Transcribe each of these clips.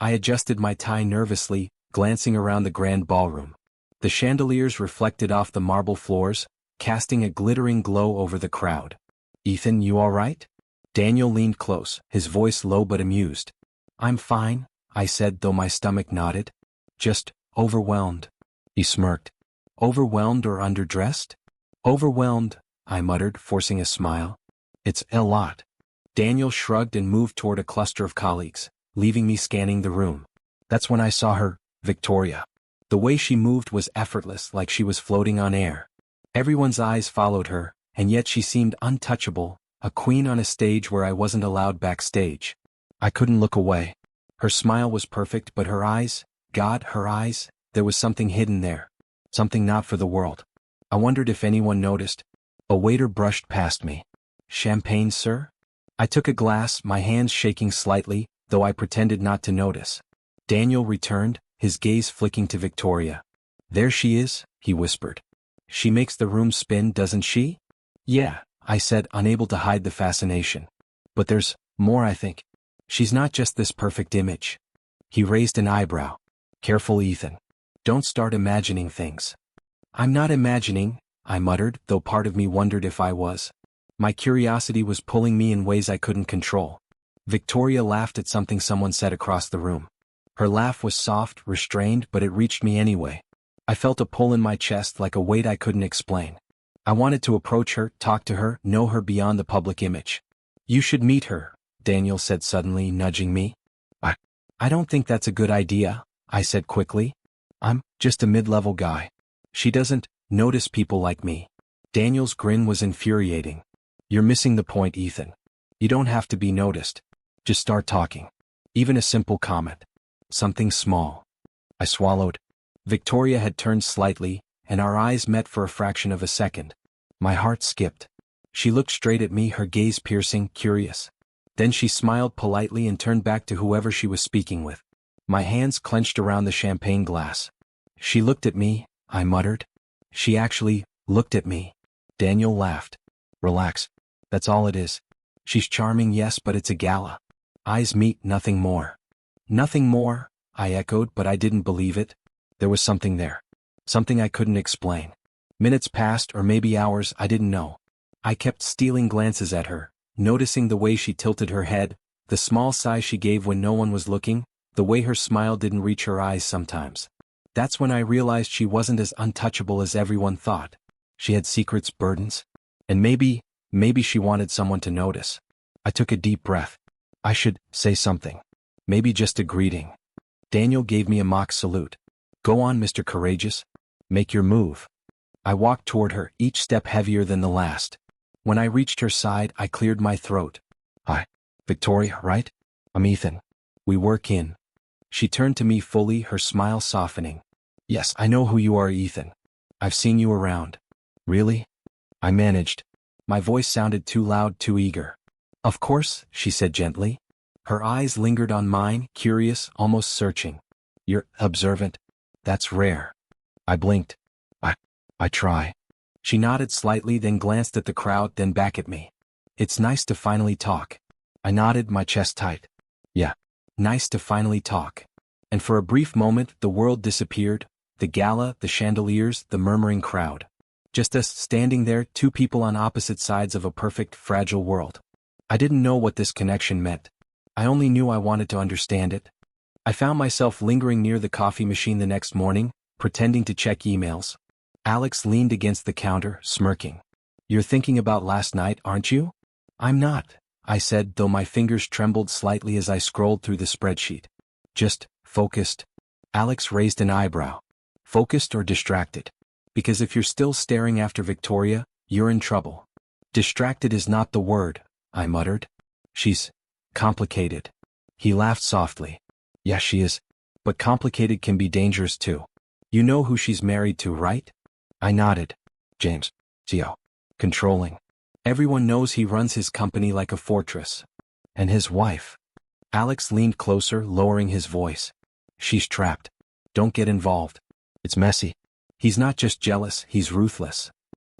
I adjusted my tie nervously, glancing around the grand ballroom. The chandeliers reflected off the marble floors, casting a glittering glow over the crowd. "Ethan, you all right?" Daniel leaned close, his voice low but amused. "I'm fine," I said, though my stomach nodded. "Just overwhelmed." He smirked. "Overwhelmed or underdressed?" "Overwhelmed," I muttered, forcing a smile. "It's a lot." Daniel shrugged and moved toward a cluster of colleagues, leaving me scanning the room. That's when I saw her, Victoria. The way she moved was effortless, like she was floating on air. Everyone's eyes followed her, and yet she seemed untouchable, a queen on a stage where I wasn't allowed backstage. I couldn't look away. Her smile was perfect, but her eyes, God, her eyes, there was something hidden there. Something not for the world. I wondered if anyone noticed. A waiter brushed past me. "Champagne, sir?" I took a glass, my hands shaking slightly, though I pretended not to notice. Daniel returned, his gaze flicking to Victoria. "There she is," he whispered. "She makes the room spin, doesn't she?" "Yeah," I said, unable to hide the fascination. "But there's more, I think. She's not just this perfect image." He raised an eyebrow. "Careful, Ethan. Don't start imagining things." "I'm not imagining," I muttered, though part of me wondered if I was. My curiosity was pulling me in ways I couldn't control. Victoria laughed at something someone said across the room. Her laugh was soft, restrained, but it reached me anyway. I felt a pull in my chest, like a weight I couldn't explain. I wanted to approach her, talk to her, know her beyond the public image. "You should meet her," Daniel said suddenly, nudging me. I don't think that's a good idea," I said quickly. "I'm just a mid-level guy. She doesn't notice people like me." Daniel's grin was infuriating. "You're missing the point, Ethan. You don't have to be noticed. Just start talking. Even a simple comment. Something small." I swallowed. Victoria had turned slightly, and our eyes met for a fraction of a second. My heart skipped. She looked straight at me, her gaze piercing, curious. Then she smiled politely and turned back to whoever she was speaking with. My hands clenched around the champagne glass. "She looked at me," I muttered. "She actually looked at me." Daniel laughed. "Relax. That's all it is. She's charming, yes, but it's a gala. Eyes meet, nothing more." "Nothing more," I echoed, but I didn't believe it. There was something there. Something I couldn't explain. Minutes passed, or maybe hours, I didn't know. I kept stealing glances at her, noticing the way she tilted her head, the small sigh she gave when no one was looking, the way her smile didn't reach her eyes sometimes. That's when I realized she wasn't as untouchable as everyone thought. She had secrets, burdens. And maybe she wanted someone to notice. I took a deep breath. I should say something. Maybe just a greeting. Daniel gave me a mock salute. "Go on, Mr. Courageous. Make your move." I walked toward her, each step heavier than the last. When I reached her side, I cleared my throat. "Hi, Victoria, right? I'm Ethan. We work in." She turned to me fully, her smile softening. "Yes, I know who you are, Ethan. I've seen you around." "Really?" I managed. My voice sounded too loud, too eager. "Of course," she said gently. Her eyes lingered on mine, curious, almost searching. "You're observant. That's rare." I blinked. I try." She nodded slightly, then glanced at the crowd, then back at me. "It's nice to finally talk." I nodded, my chest tight. "Yeah, nice to finally talk." And for a brief moment, the world disappeared, the gala, the chandeliers, the murmuring crowd. Just us standing there, two people on opposite sides of a perfect, fragile world. I didn't know what this connection meant. I only knew I wanted to understand it. I found myself lingering near the coffee machine the next morning, pretending to check emails. Alex leaned against the counter, smirking. "You're thinking about last night, aren't you?" "I'm not," I said, though my fingers trembled slightly as I scrolled through the spreadsheet. "Just focused." Alex raised an eyebrow. "Focused or distracted? Because if you're still staring after Victoria, you're in trouble." "Distracted is not the word," I muttered. "She's complicated." He laughed softly. "Yes, she is. But complicated can be dangerous too. You know who she's married to, right?" I nodded. "James. CEO. Controlling. Everyone knows he runs his company like a fortress." "And his wife?" Alex leaned closer, lowering his voice. "She's trapped. Don't get involved. It's messy. He's not just jealous, he's ruthless."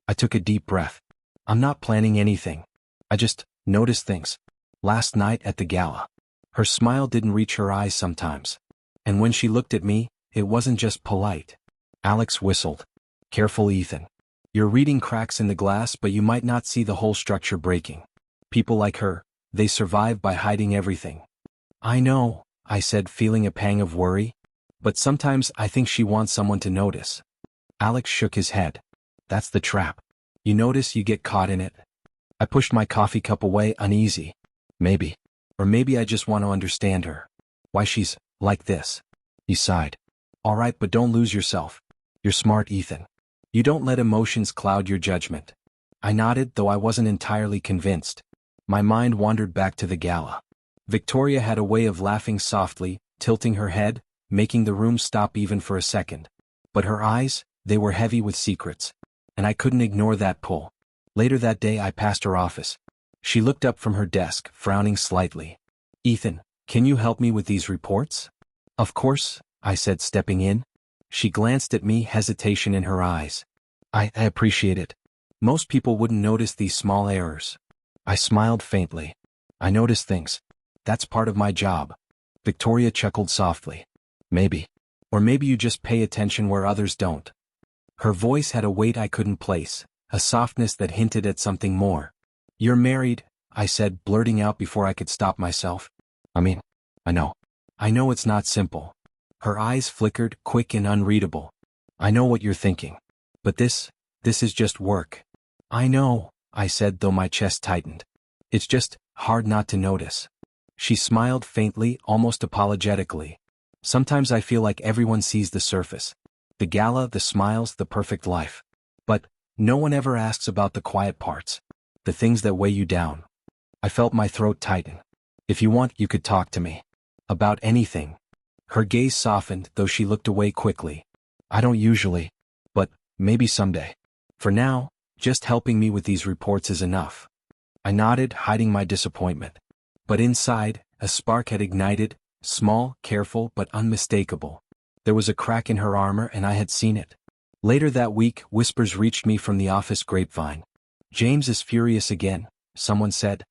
I took a deep breath. "I'm not planning anything. I just noticed things. Last night at the gala." Her smile didn't reach her eyes sometimes. And when she looked at me, it wasn't just polite. Alex whistled. Careful, Ethan. You're reading cracks in the glass, but you might not see the whole structure breaking. People like her, they survive by hiding everything. I know, I said, feeling a pang of worry. But sometimes I think she wants someone to notice. Alex shook his head. That's the trap. You notice, you get caught in it. I pushed my coffee cup away, uneasy. Maybe. Or maybe I just want to understand her. Why she's like this. He sighed. All right, but don't lose yourself. You're smart, Ethan. You don't let emotions cloud your judgment. I nodded, though I wasn't entirely convinced. My mind wandered back to the gala. Victoria had a way of laughing softly, tilting her head, making the room stop even for a second. But her eyes, they were heavy with secrets. And I couldn't ignore that pull. Later that day I passed her office. She looked up from her desk, frowning slightly. Ethan, can you help me with these reports? Of course, I said, stepping in. She glanced at me, hesitation in her eyes. I appreciate it. Most people wouldn't notice these small errors. I smiled faintly. I notice things. That's part of my job. Victoria chuckled softly. Maybe. Or maybe you just pay attention where others don't. Her voice had a weight I couldn't place, a softness that hinted at something more. You're married, I said, blurting out before I could stop myself. I know. I know it's not simple. Her eyes flickered, quick and unreadable. I know what you're thinking. But this is just work. I know, I said, though my chest tightened. It's just hard not to notice. She smiled faintly, almost apologetically. Sometimes I feel like everyone sees the surface. The gala, the smiles, the perfect life. But no one ever asks about the quiet parts. The things that weigh you down. I felt my throat tighten. If you want, you could talk to me. About anything. Her gaze softened, though she looked away quickly. I don't usually. But maybe someday. For now, just helping me with these reports is enough. I nodded, hiding my disappointment. But inside, a spark had ignited, small, careful, but unmistakable. There was a crack in her armor, and I had seen it. Later that week, whispers reached me from the office grapevine. James is furious again, someone said.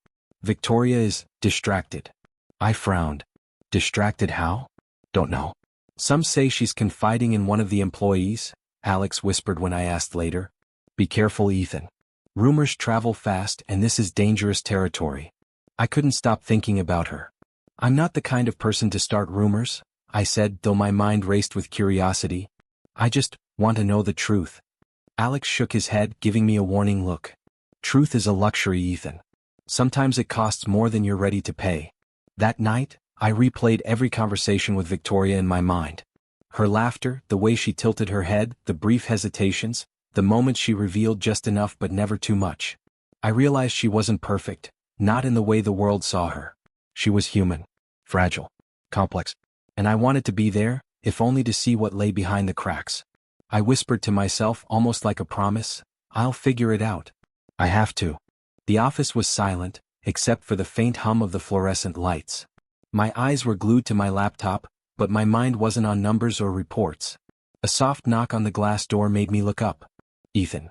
Victoria is distracted. I frowned. Distracted how? Don't know. Some say she's confiding in one of the employees, Alex whispered when I asked later. Be careful, Ethan. Rumors travel fast, and this is dangerous territory. I couldn't stop thinking about her. I'm not the kind of person to start rumors, I said, though my mind raced with curiosity. I just want to know the truth. Alex shook his head, giving me a warning look. Truth is a luxury, Ethan. Sometimes it costs more than you're ready to pay. That night, I replayed every conversation with Victoria in my mind. Her laughter, the way she tilted her head, the brief hesitations, the moments she revealed just enough but never too much. I realized she wasn't perfect, not in the way the world saw her. She was human, fragile, complex. And I wanted to be there, if only to see what lay behind the cracks. I whispered to myself, almost like a promise, I'll figure it out. I have to. The office was silent, except for the faint hum of the fluorescent lights. My eyes were glued to my laptop, but my mind wasn't on numbers or reports. A soft knock on the glass door made me look up. Ethan,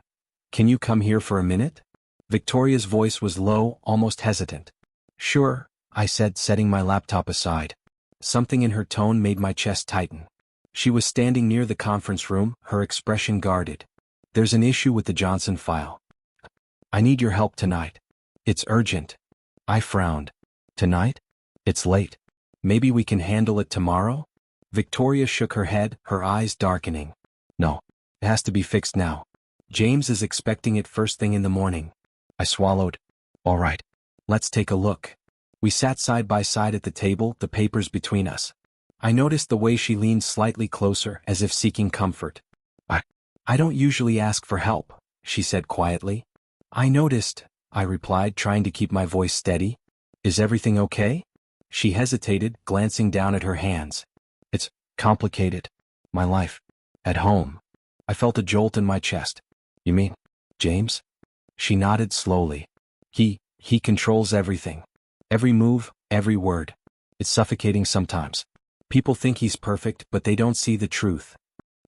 can you come here for a minute? Victoria's voice was low, almost hesitant. Sure, I said, setting my laptop aside. Something in her tone made my chest tighten. She was standing near the conference room, her expression guarded. There's an issue with the Johnson file. I need your help tonight. It's urgent. I frowned. Tonight? It's late. Maybe we can handle it tomorrow? Victoria shook her head, her eyes darkening. No. It has to be fixed now. James is expecting it first thing in the morning. I swallowed. All right. Let's take a look. We sat side by side at the table, the papers between us. I noticed the way she leaned slightly closer, as if seeking comfort. I don't usually ask for help, she said quietly. I noticed, I replied, trying to keep my voice steady. Is everything okay? She hesitated, glancing down at her hands. It's complicated. My life. At home. I felt a jolt in my chest. You mean, James? She nodded slowly. He controls everything. Every move, every word. It's suffocating sometimes. People think he's perfect, but they don't see the truth.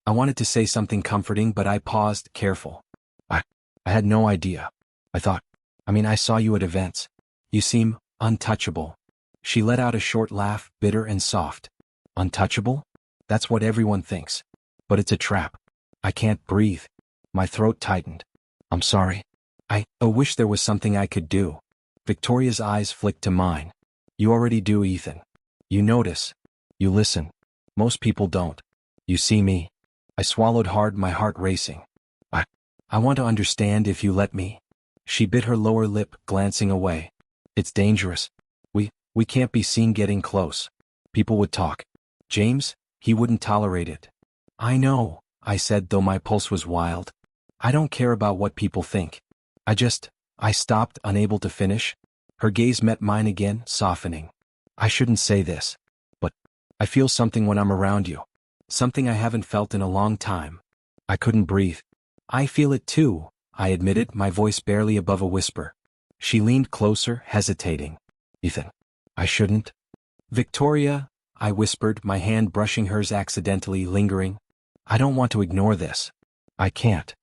I wanted to say something comforting, but I paused, careful. I had no idea. I saw you at events. You seem untouchable. She let out a short laugh, bitter and soft. Untouchable? That's what everyone thinks. But it's a trap. I can't breathe. My throat tightened. I'm sorry. I wish there was something I could do. Victoria's eyes flicked to mine. You already do, Ethan. You notice. You listen. Most people don't. You see me. I swallowed hard, my heart racing. I want to understand if you let me. She bit her lower lip, glancing away. It's dangerous. We can't be seen getting close. People would talk. James, he wouldn't tolerate it. I know, I said, though my pulse was wild. I don't care about what people think. I stopped, unable to finish. Her gaze met mine again, softening. I shouldn't say this, but I feel something when I'm around you. Something I haven't felt in a long time. I couldn't breathe. I feel it too, I admitted, my voice barely above a whisper. She leaned closer, hesitating. Ethan, I shouldn't. Victoria, I whispered, my hand brushing hers accidentally, lingering. I don't want to ignore this. I can't.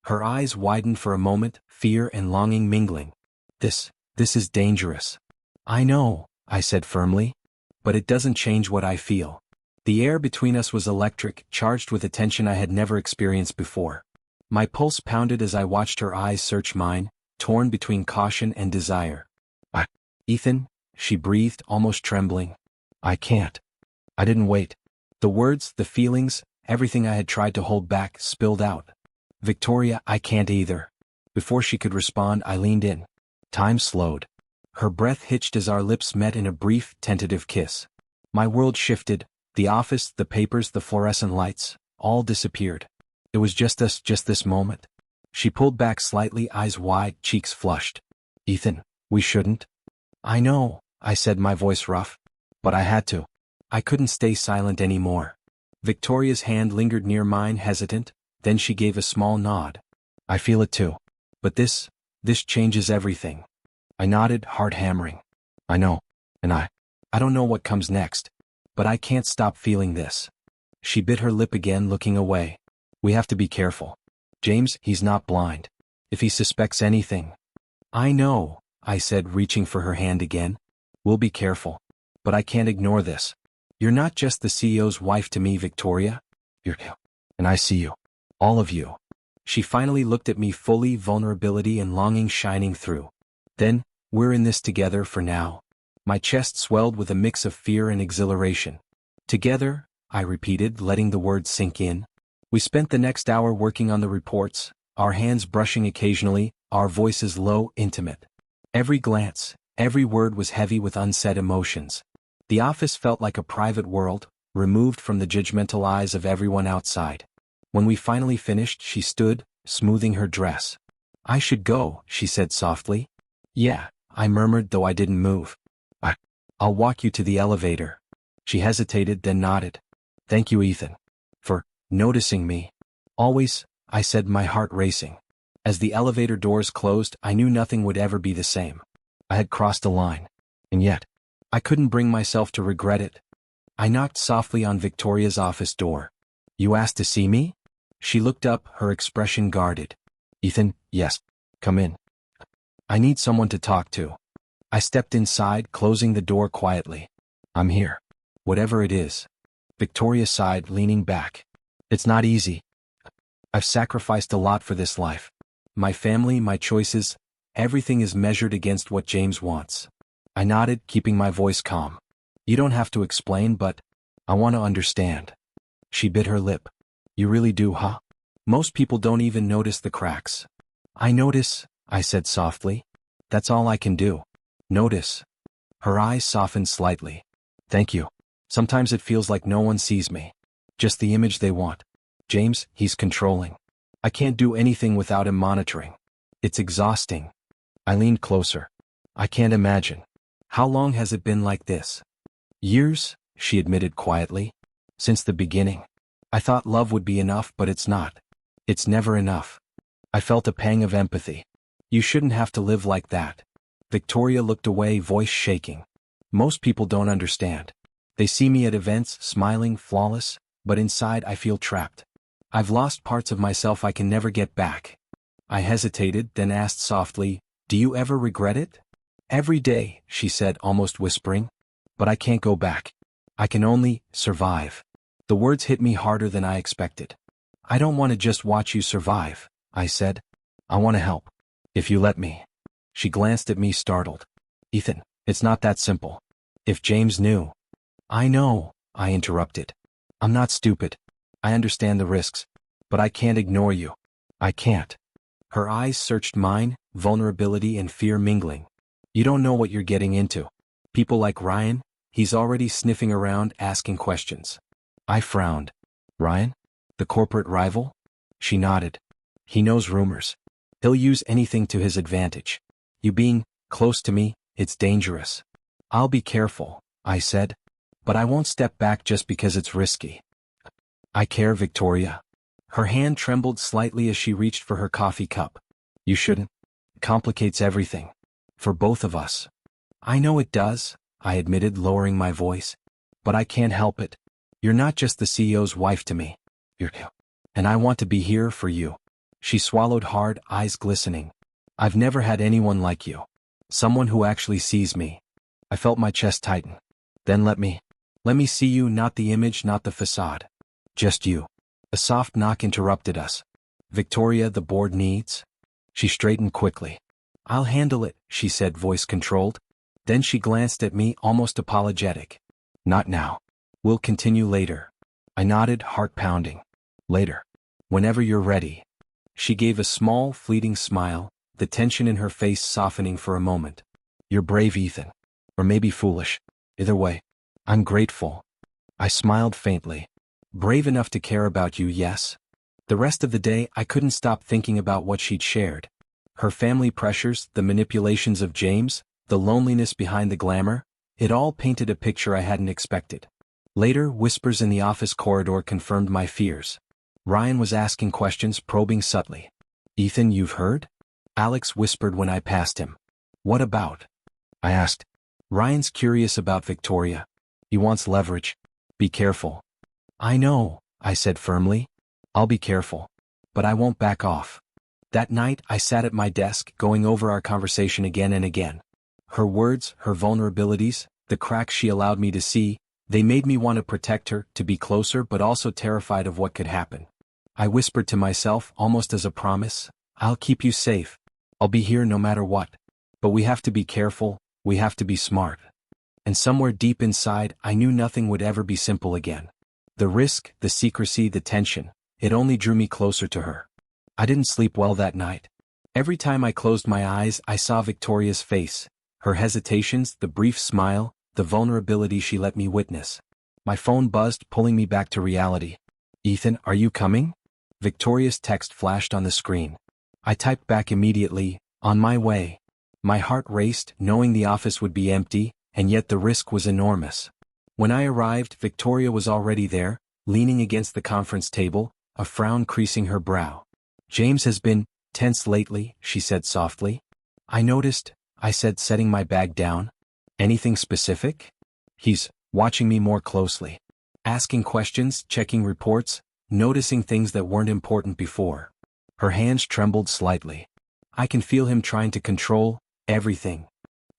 Her eyes widened for a moment, fear and longing mingling. This is dangerous. I know, I said firmly. But it doesn't change what I feel. The air between us was electric, charged with a tension I had never experienced before. My pulse pounded as I watched her eyes search mine, torn between caution and desire. Ethan, she breathed, almost trembling. I can't. I didn't wait. The words, the feelings, everything I had tried to hold back, spilled out. Victoria, I can't either. Before she could respond, I leaned in. Time slowed. Her breath hitched as our lips met in a brief, tentative kiss. My world shifted. The office, the papers, the fluorescent lights, all disappeared. It was just us, just this moment. She pulled back slightly, eyes wide, cheeks flushed. Ethan, we shouldn't. I know, I said, my voice rough. But I had to. I couldn't stay silent anymore. Victoria's hand lingered near mine, hesitant, then she gave a small nod. I feel it too. But this changes everything. I nodded, heart hammering. I know. And I don't know what comes next. But I can't stop feeling this. She bit her lip again, looking away. We have to be careful. James, he's not blind. If he suspects anything. I know, I said, reaching for her hand again. We'll be careful. But I can't ignore this. You're not just the CEO's wife to me, Victoria. You're... And I see you. All of you. She finally looked at me, fully, vulnerability and longing shining through. Then, we're in this together for now. My chest swelled with a mix of fear and exhilaration. Together, I repeated, letting the words sink in. We spent the next hour working on the reports, our hands brushing occasionally, our voices low, intimate. Every glance, every word was heavy with unsaid emotions. The office felt like a private world, removed from the judgmental eyes of everyone outside. When we finally finished, she stood, smoothing her dress. I should go, she said softly. Yeah, I murmured, though I didn't move. I'll walk you to the elevator. She hesitated, then nodded. Thank you, Ethan. For noticing me. Always, I said, my heart racing. As the elevator doors closed, I knew nothing would ever be the same. I had crossed a line. And yet, I couldn't bring myself to regret it. I knocked softly on Victoria's office door. You asked to see me? She looked up, her expression guarded. Ethan, yes. Come in. I need someone to talk to. I stepped inside, closing the door quietly. I'm here. Whatever it is. Victoria sighed, leaning back. It's not easy. I've sacrificed a lot for this life. My family, my choices, everything is measured against what James wants. I nodded, keeping my voice calm. You don't have to explain, but I want to understand. She bit her lip. You really do, huh? Most people don't even notice the cracks. I notice, I said softly. That's all I can do. Notice. Her eyes softened slightly. Thank you. Sometimes it feels like no one sees me. Just the image they want. James, he's controlling. I can't do anything without him monitoring. It's exhausting. I leaned closer. I can't imagine. How long has it been like this? Years, she admitted quietly. Since the beginning. I thought love would be enough, but it's not. It's never enough. I felt a pang of empathy. You shouldn't have to live like that. Victoria looked away, voice shaking. Most people don't understand. They see me at events, smiling, flawless, but inside I feel trapped. I've lost parts of myself I can never get back. I hesitated, then asked softly, do you ever regret it? Every day, she said, almost whispering. But I can't go back. I can only survive. The words hit me harder than I expected. I don't want to just watch you survive, I said. I want to help. If you let me. She glanced at me startled. Ethan, it's not that simple. If James knew. I know, I interrupted. I'm not stupid. I understand the risks. But I can't ignore you. I can't. Her eyes searched mine, vulnerability and fear mingling. You don't know what you're getting into. People like Ryan, he's already sniffing around asking questions. I frowned. Ryan? The corporate rival? She nodded. He knows rumors. He'll use anything to his advantage. You being close to me, it's dangerous. I'll be careful, I said. But I won't step back just because it's risky. I care, Victoria. Her hand trembled slightly as she reached for her coffee cup. You shouldn't. It complicates everything. For both of us. I know it does, I admitted, lowering my voice. But I can't help it. You're not just the CEO's wife to me. And I want to be here for you. She swallowed hard, eyes glistening. I've never had anyone like you. Someone who actually sees me. I felt my chest tighten. Then let me see you, not the image, not the facade. Just you. A soft knock interrupted us. Victoria, the board needs. She straightened quickly. I'll handle it, she said, voice controlled. Then she glanced at me, almost apologetic. Not now. We'll continue later. I nodded, heart pounding. Later. Whenever you're ready. She gave a small, fleeting smile, the tension in her face softening for a moment. You're brave, Ethan. Or maybe foolish. Either way. I'm grateful. I smiled faintly. Brave enough to care about you, yes. The rest of the day I couldn't stop thinking about what she'd shared. Her family pressures, the manipulations of James, the loneliness behind the glamour, it all painted a picture I hadn't expected. Later, whispers in the office corridor confirmed my fears. Ryan was asking questions, probing subtly. Ethan, you've heard? Alex whispered when I passed him. What about? I asked. Ryan's curious about Victoria. He wants leverage. Be careful. I know, I said firmly. I'll be careful. But I won't back off. That night I sat at my desk, going over our conversation again and again. Her words, her vulnerabilities, the cracks she allowed me to see, they made me want to protect her, to be closer, but also terrified of what could happen. I whispered to myself, almost as a promise, I'll keep you safe. I'll be here no matter what. But we have to be careful, we have to be smart. And somewhere deep inside, I knew nothing would ever be simple again. The risk, the secrecy, the tension, it only drew me closer to her. I didn't sleep well that night. Every time I closed my eyes, I saw Victoria's face, her hesitations, the brief smile, the vulnerability she let me witness. My phone buzzed, pulling me back to reality. Ethan, are you coming? Victoria's text flashed on the screen. I typed back immediately, on my way. My heart raced, knowing the office would be empty, and yet the risk was enormous. When I arrived, Victoria was already there, leaning against the conference table, a frown creasing her brow. James has been tense lately, she said softly. I noticed, I said, setting my bag down. Anything specific? He's watching me more closely. Asking questions, checking reports, noticing things that weren't important before. Her hands trembled slightly. I can feel him trying to control everything.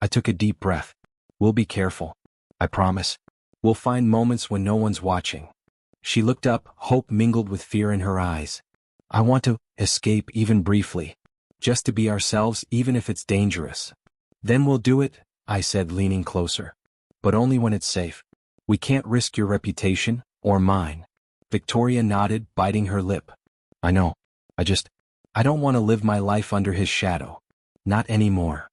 I took a deep breath. We'll be careful. I promise. We'll find moments when no one's watching. She looked up, hope mingled with fear in her eyes. I want to escape even briefly. Just to be ourselves, even if it's dangerous. Then we'll do it, I said, leaning closer. But only when it's safe. We can't risk your reputation, or mine. Victoria nodded, biting her lip. I know. I don't want to live my life under his shadow. Not anymore.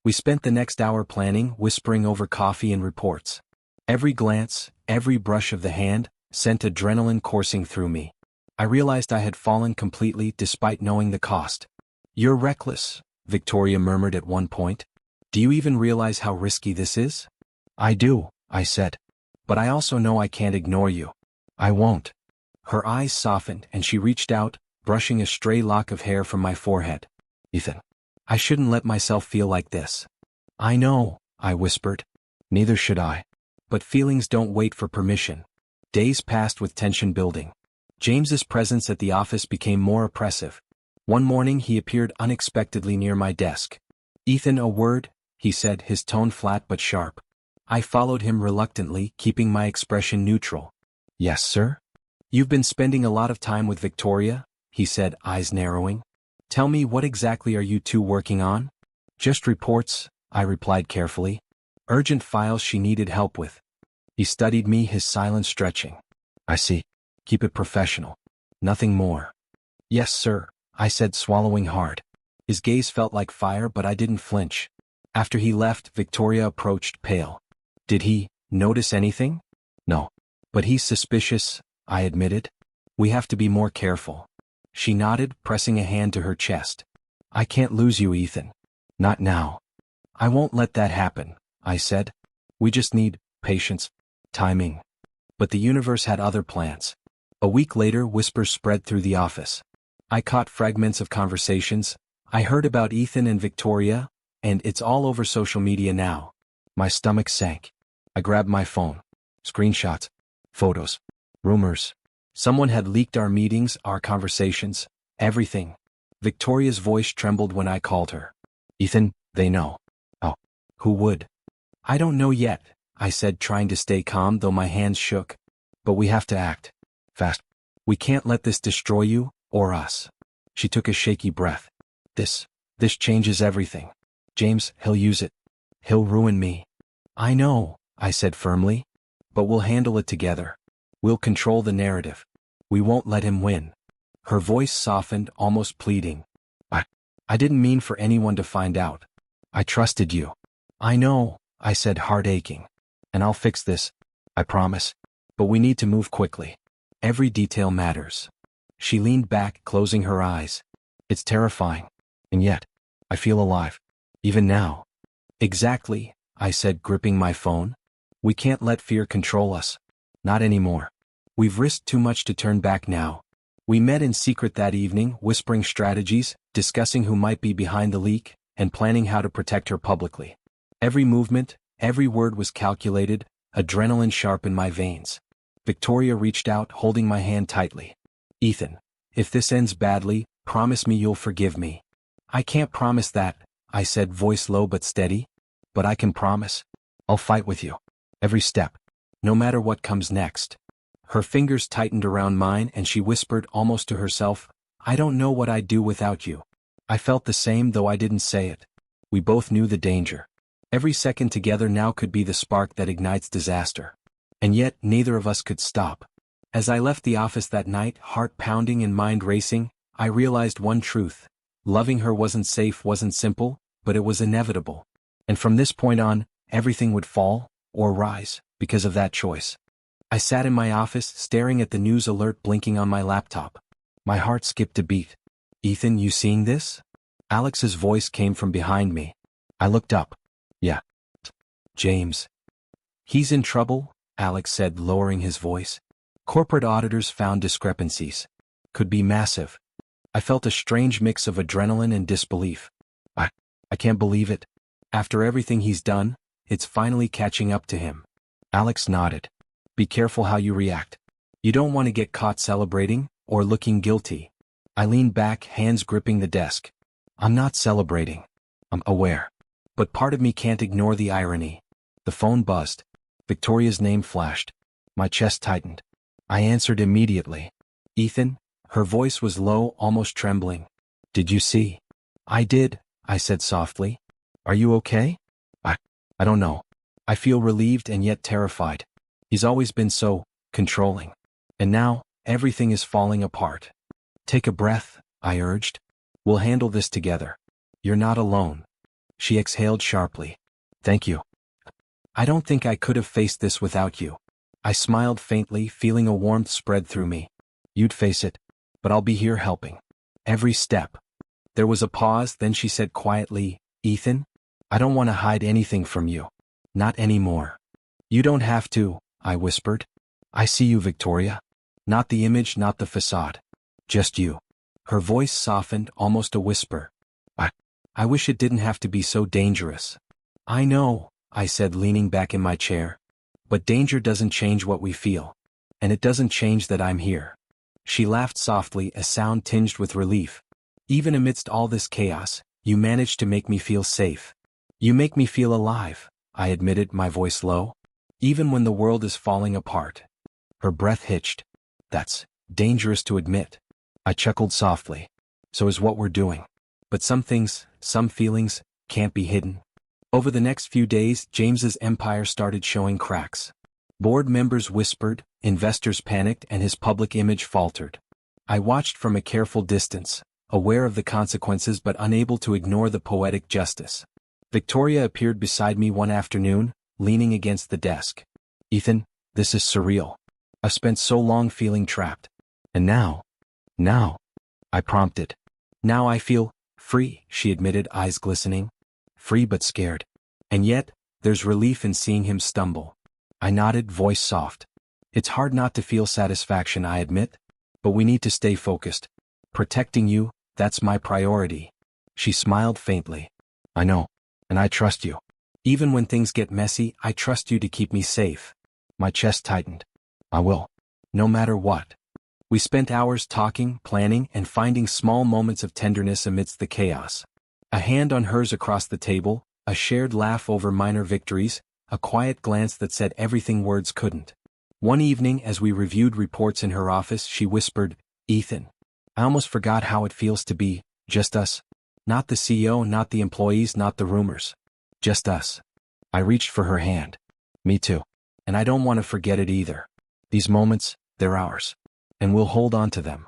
We spent the next hour planning, whispering over coffee and reports. Every glance, every brush of the hand, sent adrenaline coursing through me. I realized I had fallen completely despite knowing the cost. You're reckless, Victoria murmured at one point. Do you even realize how risky this is? I do, I said. But I also know I can't ignore you. I won't. Her eyes softened and she reached out, brushing a stray lock of hair from my forehead. Ethan, I shouldn't let myself feel like this. I know, I whispered. Neither should I. But feelings don't wait for permission. Days passed with tension building. James's presence at the office became more oppressive. One morning he appeared unexpectedly near my desk. Ethan, a word, he said, his tone flat but sharp. I followed him reluctantly, keeping my expression neutral. Yes, sir? You've been spending a lot of time with Victoria? He said, eyes narrowing. Tell me, what exactly are you two working on? Just reports, I replied carefully. Urgent files she needed help with. He studied me, his silence stretching. I see. Keep it professional. Nothing more. Yes, sir, I said, swallowing hard. His gaze felt like fire, but I didn't flinch. After he left, Victoria approached, pale. Did he notice anything? No. But he's suspicious, I admitted. We have to be more careful. She nodded, pressing a hand to her chest. I can't lose you, Ethan. Not now. I won't let that happen, I said. We just need patience, timing. But the universe had other plans. A week later, whispers spread through the office. I caught fragments of conversations. I heard about Ethan and Victoria, and it's all over social media now. My stomach sank. I grabbed my phone. Screenshots. Photos. Rumors. Someone had leaked our meetings, our conversations, everything. Victoria's voice trembled when I called her. Ethan, they know. Oh, who would? I don't know yet, I said, trying to stay calm though my hands shook. But we have to act. Fast. We can't let this destroy you, or us. She took a shaky breath. This changes everything. James, he'll use it. He'll ruin me. I know, I said firmly. But we'll handle it together. We'll control the narrative. We won't let him win. Her voice softened, almost pleading. I didn't mean for anyone to find out. I trusted you. I know, I said, heart aching. And I'll fix this. I promise. But we need to move quickly. Every detail matters. She leaned back, closing her eyes. It's terrifying. And yet, I feel alive. Even now. Exactly, I said, gripping my phone. We can't let fear control us. Not anymore. We've risked too much to turn back now. We met in secret that evening, whispering strategies, discussing who might be behind the leak, and planning how to protect her publicly. Every movement, every word was calculated, adrenaline sharp in my veins. Victoria reached out, holding my hand tightly. Ethan, if this ends badly, promise me you'll forgive me. I can't promise that, I said, voice low but steady. But I can promise. I'll fight with you. Every step. No matter what comes next. Her fingers tightened around mine and she whispered almost to herself, I don't know what I'd do without you. I felt the same though I didn't say it. We both knew the danger. Every second together now could be the spark that ignites disaster. And yet neither of us could stop. As I left the office that night, heart pounding and mind racing, I realized one truth. Loving her wasn't safe, wasn't simple, but it was inevitable. And from this point on, everything would fall, or rise, because of that choice. I sat in my office, staring at the news alert blinking on my laptop. My heart skipped a beat. Ethan, you seeing this? Alex's voice came from behind me. I looked up. Yeah. James. He's in trouble, Alex said, lowering his voice. Corporate auditors found discrepancies. Could be massive. I felt a strange mix of adrenaline and disbelief. I can't believe it. After everything he's done, it's finally catching up to him. Alex nodded. Be careful how you react. You don't want to get caught celebrating, or looking guilty. I leaned back, hands gripping the desk. I'm not celebrating. I'm aware. But part of me can't ignore the irony. The phone buzzed. Victoria's name flashed. My chest tightened. I answered immediately. Ethan? Her voice was low, almost trembling. Did you see? I did, I said softly. Are you okay? I don't know. I feel relieved and yet terrified. He's always been so controlling. And now, everything is falling apart. Take a breath, I urged. We'll handle this together. You're not alone. She exhaled sharply. Thank you. I don't think I could have faced this without you. I smiled faintly, feeling a warmth spread through me. You'd face it. But I'll be here helping. Every step. There was a pause, then she said quietly, Ethan, I don't want to hide anything from you. Not anymore. You don't have to, I whispered. I see you, Victoria. Not the image, not the facade. Just you. Her voice softened, almost a whisper. I wish it didn't have to be so dangerous. I know, I said, leaning back in my chair. But danger doesn't change what we feel. And it doesn't change that I'm here. She laughed softly, a sound tinged with relief. Even amidst all this chaos, you managed to make me feel safe. You make me feel alive, I admitted, my voice low. Even when the world is falling apart. Her breath hitched. That's dangerous to admit. I chuckled softly. So is what we're doing. But some things, some feelings, can't be hidden. Over the next few days, James's empire started showing cracks. Board members whispered, investors panicked, and his public image faltered. I watched from a careful distance, aware of the consequences but unable to ignore the poetic justice. Victoria appeared beside me one afternoon, leaning against the desk. Ethan, this is surreal. I've spent so long feeling trapped. And now, I prompted. Now I feel free, she admitted, eyes glistening. Free but scared. And yet, there's relief in seeing him stumble. I nodded, voice soft. It's hard not to feel satisfaction, I admit. But we need to stay focused. Protecting you, that's my priority. She smiled faintly. I know. And I trust you. Even when things get messy, I trust you to keep me safe. My chest tightened. I will. No matter what. We spent hours talking, planning, and finding small moments of tenderness amidst the chaos. A hand on hers across the table, a shared laugh over minor victories, a quiet glance that said everything words couldn't. One evening, as we reviewed reports in her office, she whispered, Ethan, I almost forgot how it feels to be just us. Not the CEO, not the employees, not the rumors. Just us. I reached for her hand. Me too. And I don't want to forget it either. These moments, they're ours. And we'll hold on to them.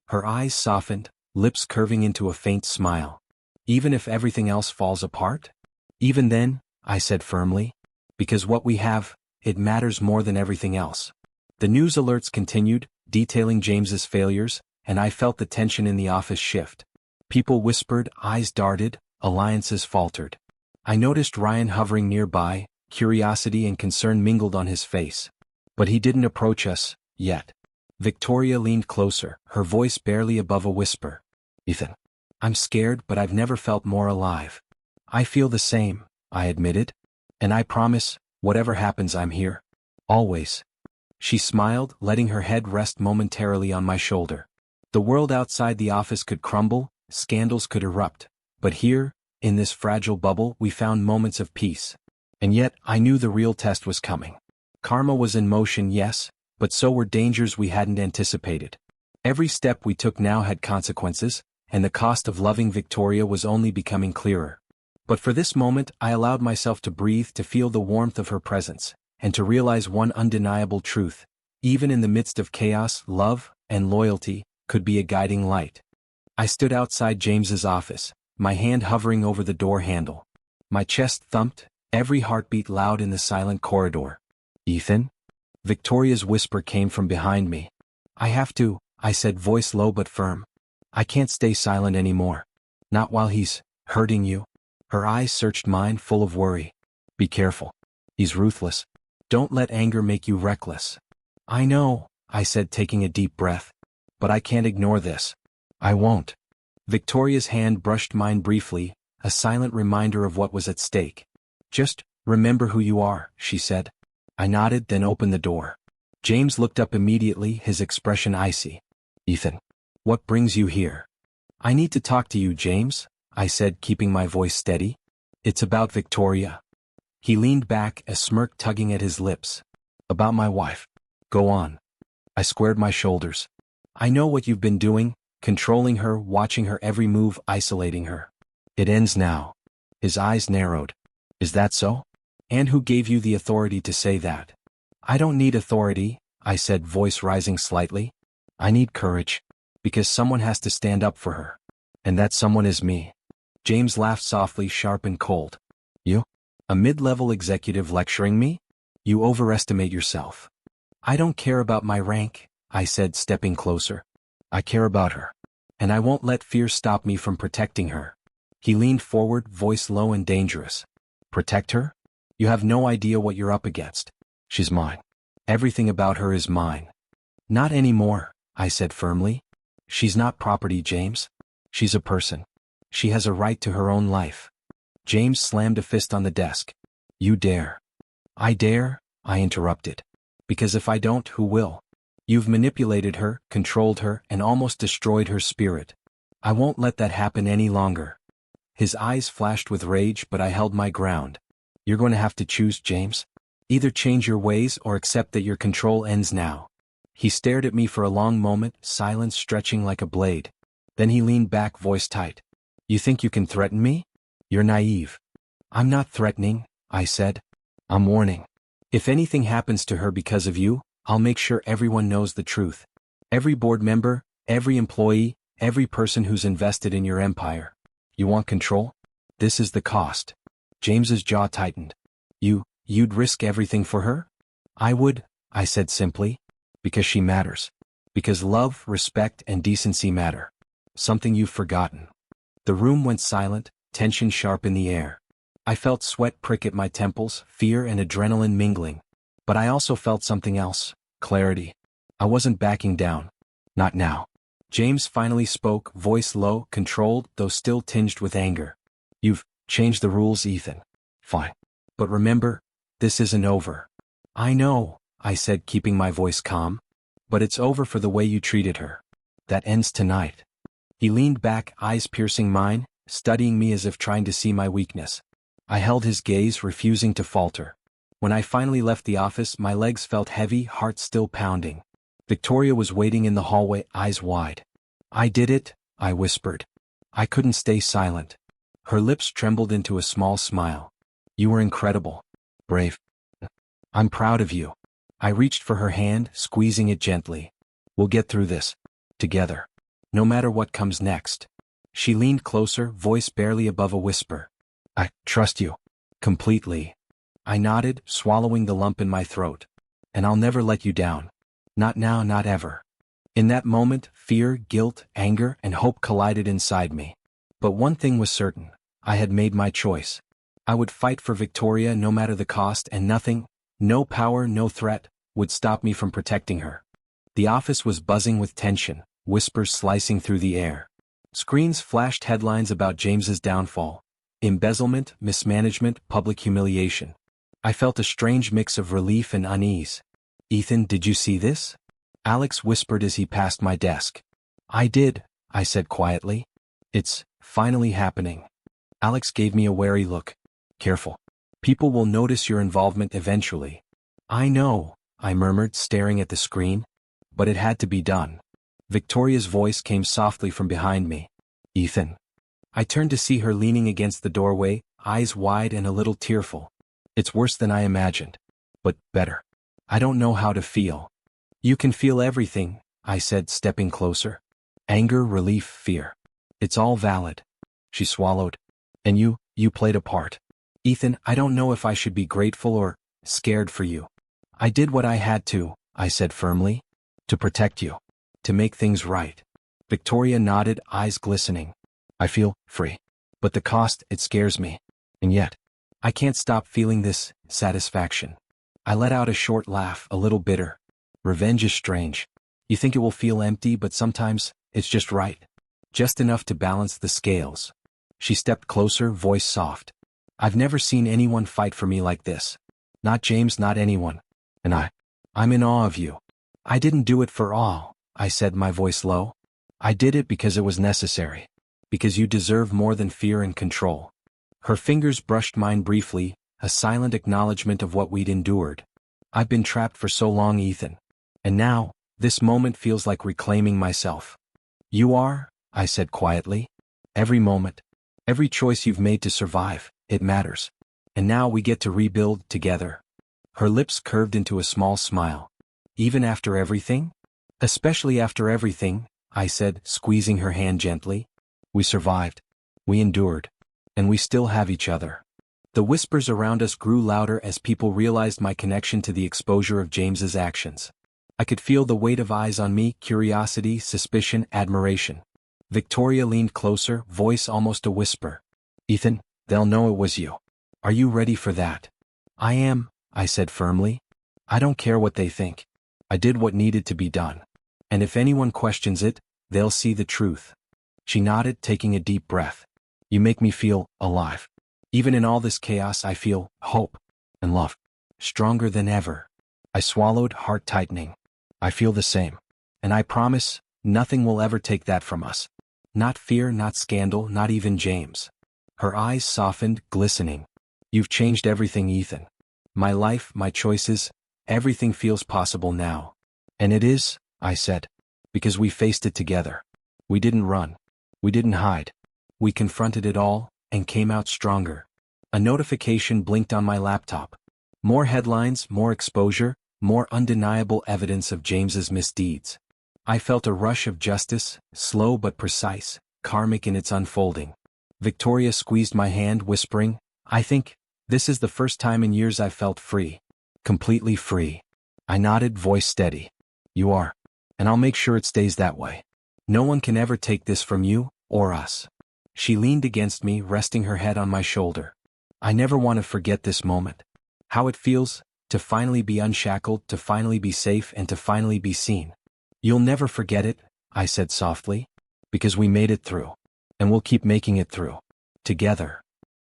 Her eyes softened, lips curving into a faint smile. Even if everything else falls apart? Even then, I said firmly. Because what we have, it matters more than everything else. The news alerts continued, detailing James's failures, and I felt the tension in the office shift. People whispered, eyes darted, alliances faltered. I noticed Ryan hovering nearby, curiosity and concern mingled on his face. But he didn't approach us, yet. Victoria leaned closer, her voice barely above a whisper. Ethan, I'm scared, but I've never felt more alive. I feel the same, I admitted. And I promise, whatever happens, I'm here. Always. She smiled, letting her head rest momentarily on my shoulder. The world outside the office could crumble, scandals could erupt. But here, in this fragile bubble, we found moments of peace. And yet, I knew the real test was coming. Karma was in motion, yes, but so were dangers we hadn't anticipated. Every step we took now had consequences, and the cost of loving Victoria was only becoming clearer. But for this moment, I allowed myself to breathe, to feel the warmth of her presence, and to realize one undeniable truth. Even in the midst of chaos, love and loyalty could be a guiding light. I stood outside James's office, my hand hovering over the door handle. My chest thumped, every heartbeat loud in the silent corridor. Ethan? Victoria's whisper came from behind me. I have to, I said, voice low but firm. I can't stay silent anymore. Not while he's hurting you. Her eyes searched mine, full of worry. Be careful. He's ruthless. Don't let anger make you reckless. I know, I said, taking a deep breath. But I can't ignore this. I won't. Victoria's hand brushed mine briefly, a silent reminder of what was at stake. Just remember who you are, she said. I nodded, then opened the door. James looked up immediately, his expression icy. Ethan, what brings you here? I need to talk to you, James, I said, keeping my voice steady. It's about Victoria. He leaned back, a smirk tugging at his lips. About my wife. Go on. I squared my shoulders. I know what you've been doing, controlling her, watching her every move, isolating her. It ends now. His eyes narrowed. Is that so? And who gave you the authority to say that? I don't need authority, I said, voice rising slightly. I need courage. Because someone has to stand up for her. And that someone is me. James laughed softly, sharp and cold. You? A mid-level executive lecturing me? You overestimate yourself. I don't care about my rank, I said, stepping closer. I care about her. And I won't let fear stop me from protecting her. He leaned forward, voice low and dangerous. Protect her? You have no idea what you're up against. She's mine. Everything about her is mine. Not anymore, I said firmly. She's not property, James. She's a person. She has a right to her own life. James slammed a fist on the desk. You dare. I dare, I interrupted. Because if I don't, who will? You've manipulated her, controlled her, and almost destroyed her spirit. I won't let that happen any longer. His eyes flashed with rage, but I held my ground. You're going to have to choose, James. Either change your ways or accept that your control ends now. He stared at me for a long moment, silence stretching like a blade. Then he leaned back, voice tight. You think you can threaten me? You're naive. I'm not threatening, I said. I'm warning. If anything happens to her because of you, I'll make sure everyone knows the truth. Every board member, every employee, every person who's invested in your empire. You want control? This is the cost. James's jaw tightened. You'd risk everything for her? I would, I said simply. Because she matters. Because love, respect, and decency matter. Something you've forgotten. The room went silent, tension sharp in the air. I felt sweat prick at my temples, fear and adrenaline mingling. But I also felt something else, clarity. I wasn't backing down. Not now. James finally spoke, voice low, controlled, though still tinged with anger. You've changed the rules, Ethan. Fine. But remember, this isn't over. I know, I said, keeping my voice calm. But it's over for the way you treated her. That ends tonight. He leaned back, eyes piercing mine, studying me as if trying to see my weakness. I held his gaze, refusing to falter. When I finally left the office, my legs felt heavy, heart still pounding. Victoria was waiting in the hallway, eyes wide. I did it, I whispered. I couldn't stay silent. Her lips trembled into a small smile. You were incredible. Brave. I'm proud of you. I reached for her hand, squeezing it gently. We'll get through this. Together. No matter what comes next. She leaned closer, voice barely above a whisper. I trust you. Completely. I nodded, swallowing the lump in my throat. And I'll never let you down. Not now, not ever. In that moment, fear, guilt, anger, and hope collided inside me. But one thing was certain. I had made my choice. I would fight for Victoria no matter the cost, and nothing, no power, no threat, would stop me from protecting her. The office was buzzing with tension, whispers slicing through the air. Screens flashed headlines about James's downfall. Embezzlement, mismanagement, public humiliation. I felt a strange mix of relief and unease. Ethan, did you see this? Alex whispered as he passed my desk. I did, I said quietly. It's finally happening. Alex gave me a wary look. Careful. People will notice your involvement eventually. I know, I murmured, staring at the screen. But it had to be done. Victoria's voice came softly from behind me. Ethan. I turned to see her leaning against the doorway, eyes wide and a little tearful. It's worse than I imagined. But better. I don't know how to feel. You can feel everything, I said, stepping closer. Anger, relief, fear. It's all valid. She swallowed. And you played a part. Ethan, I don't know if I should be grateful or scared for you. I did what I had to, I said firmly. To protect you. To make things right. Victoria nodded, eyes glistening. I feel free. But the cost, it scares me. And yet, I can't stop feeling this satisfaction. I let out a short laugh, a little bitter. Revenge is strange. You think it will feel empty, but sometimes, it's just right. Just enough to balance the scales. She stepped closer, voice soft. I've never seen anyone fight for me like this. Not James, not anyone. And I'm in awe of you. I didn't do it for all, I said, my voice low. I did it because it was necessary. Because you deserve more than fear and control. Her fingers brushed mine briefly, a silent acknowledgement of what we'd endured. I've been trapped for so long, Ethan. And now, this moment feels like reclaiming myself. You are, I said quietly. Every moment. Every choice you've made to survive, it matters. And now we get to rebuild together. Her lips curved into a small smile. Even after everything? Especially after everything, I said, squeezing her hand gently. We survived. We endured. And we still have each other. The whispers around us grew louder as people realized my connection to the exposure of James's actions. I could feel the weight of eyes on me, curiosity, suspicion, admiration. Victoria leaned closer, voice almost a whisper. Ethan, they'll know it was you. Are you ready for that? I am, I said firmly. I don't care what they think. I did what needed to be done. And if anyone questions it, they'll see the truth. She nodded, taking a deep breath. You make me feel alive. Even in all this chaos, I feel hope and love. Stronger than ever. I swallowed, heart tightening. I feel the same. And I promise, nothing will ever take that from us. Not fear, not scandal, not even James. Her eyes softened, glistening. You've changed everything, Ethan. My life, my choices, everything feels possible now. And it is, I said. Because we faced it together. We didn't run. We didn't hide. We confronted it all, and came out stronger. A notification blinked on my laptop. More headlines, more exposure, more undeniable evidence of James's misdeeds. I felt a rush of justice, slow but precise, karmic in its unfolding. Victoria squeezed my hand, whispering, I think, this is the first time in years I've felt free. Completely free. I nodded, voice steady. You are. And I'll make sure it stays that way. No one can ever take this from you, or us. She leaned against me, resting her head on my shoulder. I never want to forget this moment. How it feels, to finally be unshackled, to finally be safe, and to finally be seen. You'll never forget it, I said softly. Because we made it through. And we'll keep making it through. Together.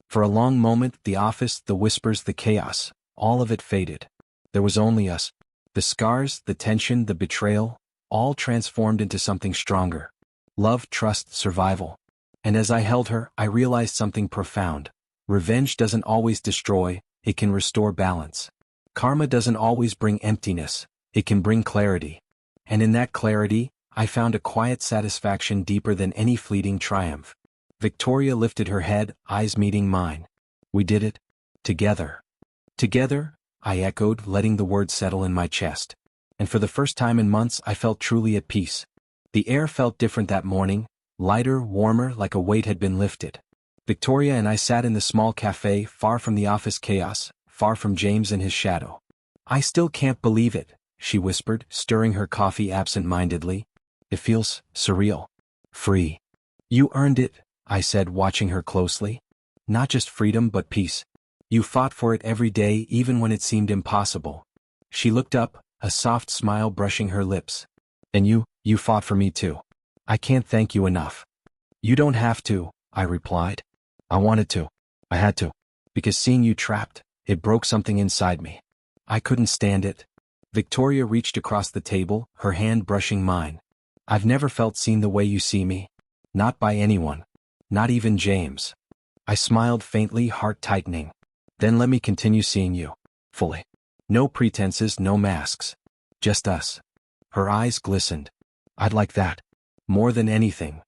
For a long moment, the office, the whispers, the chaos, all of it faded. There was only us. The scars, the tension, the betrayal, all transformed into something stronger. Love, trust, survival. And as I held her, I realized something profound. Revenge doesn't always destroy, it can restore balance. Karma doesn't always bring emptiness, it can bring clarity. And in that clarity, I found a quiet satisfaction deeper than any fleeting triumph. Victoria lifted her head, eyes meeting mine. We did it. Together. Together, I echoed, letting the words settle in my chest. And for the first time in months, I felt truly at peace. The air felt different that morning, lighter, warmer, like a weight had been lifted. Victoria and I sat in the small cafe, far from the office chaos, far from James and his shadow. I still can't believe it, she whispered, stirring her coffee absent-mindedly. It feels surreal. Free. You earned it, I said, watching her closely. Not just freedom but peace. You fought for it every day, even when it seemed impossible. She looked up, a soft smile brushing her lips. And you fought for me too. I can't thank you enough. You don't have to, I replied. I wanted to. I had to. Because seeing you trapped, it broke something inside me. I couldn't stand it. Victoria reached across the table, her hand brushing mine. I've never felt seen the way you see me. Not by anyone. Not even James. I smiled faintly, heart tightening. Then let me continue seeing you. Fully. No pretenses, no masks. Just us. Her eyes glistened. I'd like that. More than anything.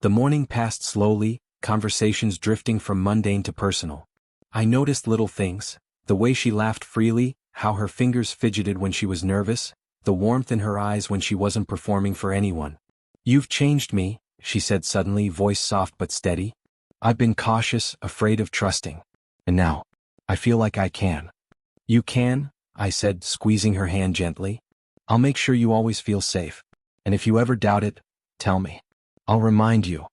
The morning passed slowly, conversations drifting from mundane to personal. I noticed little things, the way she laughed freely, how her fingers fidgeted when she was nervous, the warmth in her eyes when she wasn't performing for anyone. You've changed me, she said suddenly, voice soft but steady. I've been cautious, afraid of trusting. And now, I feel like I can. You can, I said, squeezing her hand gently. I'll make sure you always feel safe. And if you ever doubt it, tell me. I'll remind you.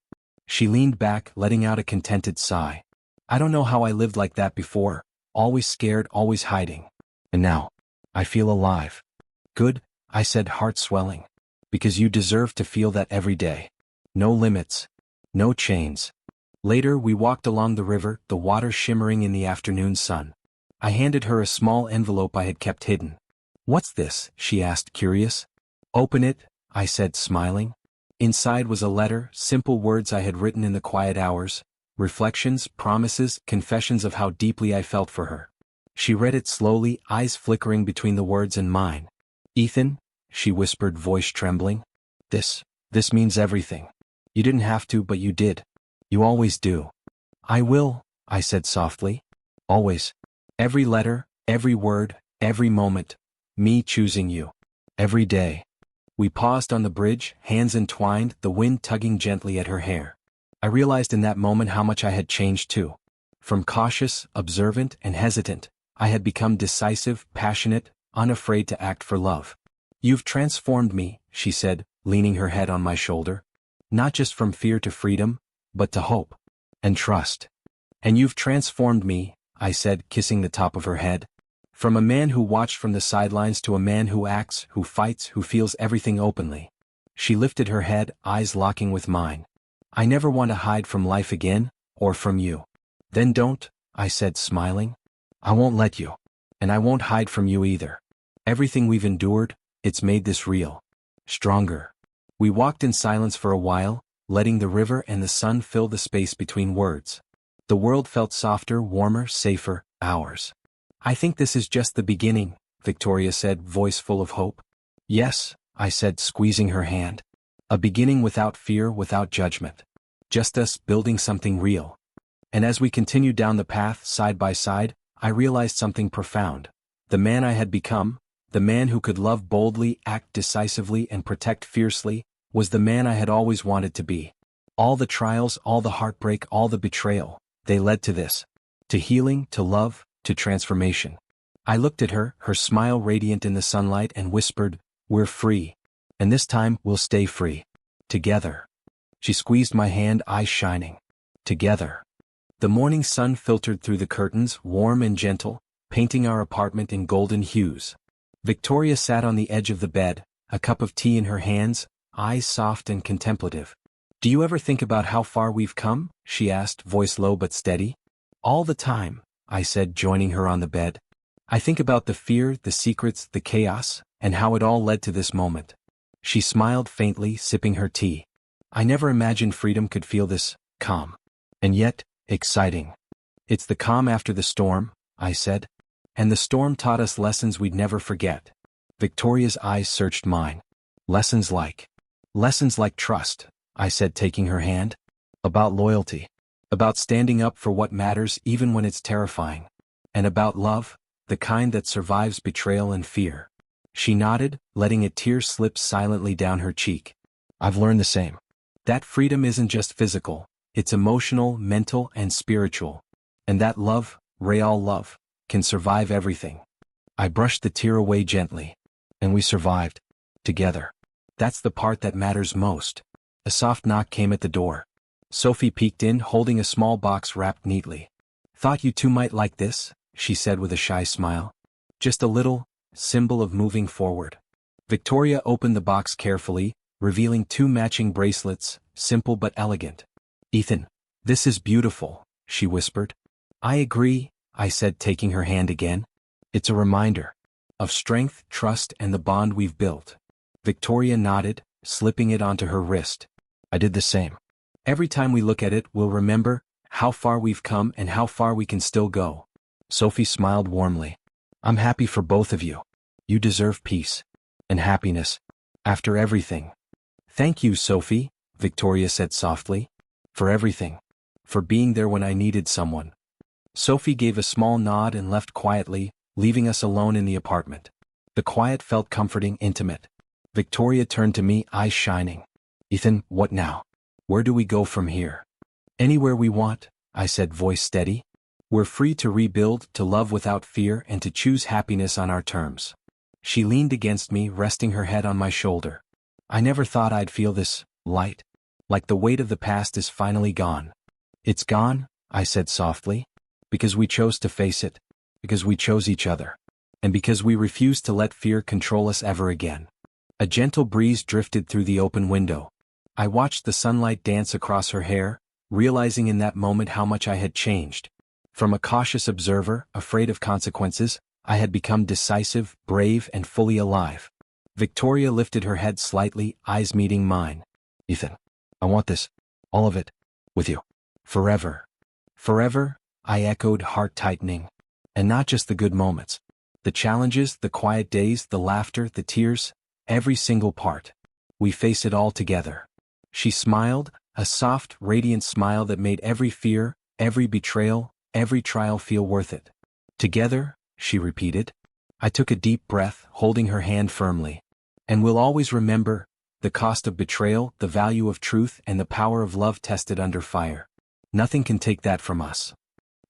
She leaned back, letting out a contented sigh. I don't know how I lived like that before, always scared, always hiding. And now, I feel alive. Good, I said, heart swelling. Because you deserve to feel that every day. No limits. No chains. Later we walked along the river, the water shimmering in the afternoon sun. I handed her a small envelope I had kept hidden. What's this? She asked, curious. Open it, I said, smiling. Inside was a letter, simple words I had written in the quiet hours, reflections, promises, confessions of how deeply I felt for her. She read it slowly, eyes flickering between the words and mine. Ethan, she whispered, voice trembling. This means everything. You didn't have to, but you did. You always do. I will, I said softly. Always. Every letter, every word, every moment. Me choosing you. Every day. We paused on the bridge, hands entwined, the wind tugging gently at her hair. I realized in that moment how much I had changed too. From cautious, observant, and hesitant, I had become decisive, passionate, unafraid to act for love. You've transformed me, she said, leaning her head on my shoulder. Not just from fear to freedom, but to hope. And trust. And you've transformed me, I said, kissing the top of her head. From a man who watched from the sidelines to a man who acts, who fights, who feels everything openly. She lifted her head, eyes locking with mine. I never want to hide from life again, or from you. Then don't, I said, smiling. I won't let you. And I won't hide from you either. Everything we've endured, it's made this real. Stronger. We walked in silence for a while, letting the river and the sun fill the space between words. The world felt softer, warmer, safer, ours. I think this is just the beginning, Victoria said, voice full of hope. Yes, I said, squeezing her hand. A beginning without fear, without judgment. Just us building something real. And as we continued down the path, side by side, I realized something profound. The man I had become, the man who could love boldly, act decisively, and protect fiercely, was the man I had always wanted to be. All the trials, all the heartbreak, all the betrayal, they led to this. To healing, to love, to transformation. I looked at her, her smile radiant in the sunlight, and whispered, "We're free. And this time, we'll stay free. Together." She squeezed my hand, eyes shining. Together. The morning sun filtered through the curtains, warm and gentle, painting our apartment in golden hues. Victoria sat on the edge of the bed, a cup of tea in her hands, eyes soft and contemplative. "Do you ever think about how far we've come?" she asked, voice low but steady. "All the time," I said, joining her on the bed. "I think about the fear, the secrets, the chaos, and how it all led to this moment." She smiled faintly, sipping her tea. "I never imagined freedom could feel this calm. And yet, exciting." "It's the calm after the storm," I said. "And the storm taught us lessons we'd never forget." Victoria's eyes searched mine. Lessons like trust," I said, taking her hand. "About loyalty. About standing up for what matters even when it's terrifying. And about love, the kind that survives betrayal and fear." She nodded, letting a tear slip silently down her cheek. "I've learned the same. That freedom isn't just physical, it's emotional, mental, and spiritual. And that love, real love, can survive everything." I brushed the tear away gently. "And we survived. Together. That's the part that matters most." A soft knock came at the door. Sophie peeked in, holding a small box wrapped neatly. "Thought you two might like this," she said with a shy smile. "Just a little symbol of moving forward." Victoria opened the box carefully, revealing 2 matching bracelets, simple but elegant. "Ethan, this is beautiful," she whispered. "I agree," I said, taking her hand again. "It's a reminder of strength, trust, and the bond we've built." Victoria nodded, slipping it onto her wrist. I did the same. "Every time we look at it, we'll remember how far we've come and how far we can still go." Sophie smiled warmly. "I'm happy for both of you. You deserve peace and happiness after everything." "Thank you, Sophie," Victoria said softly. "For everything. For being there when I needed someone." Sophie gave a small nod and left quietly, leaving us alone in the apartment. The quiet felt comforting, intimate. Victoria turned to me, eyes shining. "Ethan, what now? Where do we go from here?" "Anywhere we want," I said, voice steady. "We're free to rebuild, to love without fear, and to choose happiness on our terms." She leaned against me, resting her head on my shoulder. "I never thought I'd feel this light. Like the weight of the past is finally gone." "It's gone," I said softly. "Because we chose to face it. Because we chose each other. And because we refused to let fear control us ever again." A gentle breeze drifted through the open window. I watched the sunlight dance across her hair, realizing in that moment how much I had changed. From a cautious observer, afraid of consequences, I had become decisive, brave, and fully alive. Victoria lifted her head slightly, eyes meeting mine. "Ethan, I want this, all of it, with you. Forever." "Forever," I echoed, heart tightening. "And not just the good moments. The challenges, the quiet days, the laughter, the tears, every single part. We face it all together." She smiled, a soft, radiant smile that made every fear, every betrayal, every trial feel worth it. "Together," she repeated. I took a deep breath, holding her hand firmly. "And we'll always remember the cost of betrayal, the value of truth, and the power of love tested under fire. Nothing can take that from us."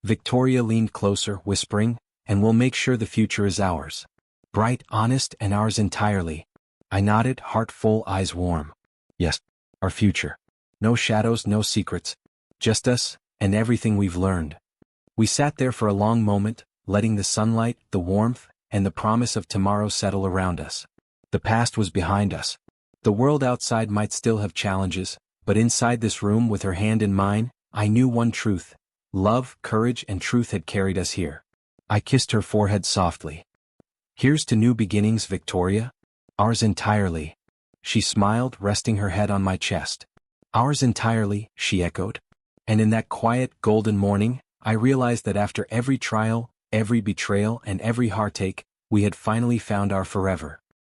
Victoria leaned closer, whispering, "And we'll make sure the future is ours. Bright, honest, and ours entirely." I nodded, heart full, eyes warm. "Yes, our future. No shadows, no secrets. Just us, and everything we've learned." We sat there for a long moment, letting the sunlight, the warmth, and the promise of tomorrow settle around us. The past was behind us. The world outside might still have challenges, but inside this room, with her hand in mine, I knew one truth. Love, courage, and truth had carried us here. I kissed her forehead softly. "Here's to new beginnings, Victoria. Ours entirely." She smiled, resting her head on my chest. "Ours entirely," she echoed. And in that quiet, golden morning, I realized that after every trial, every betrayal and every heartache, we had finally found our forever.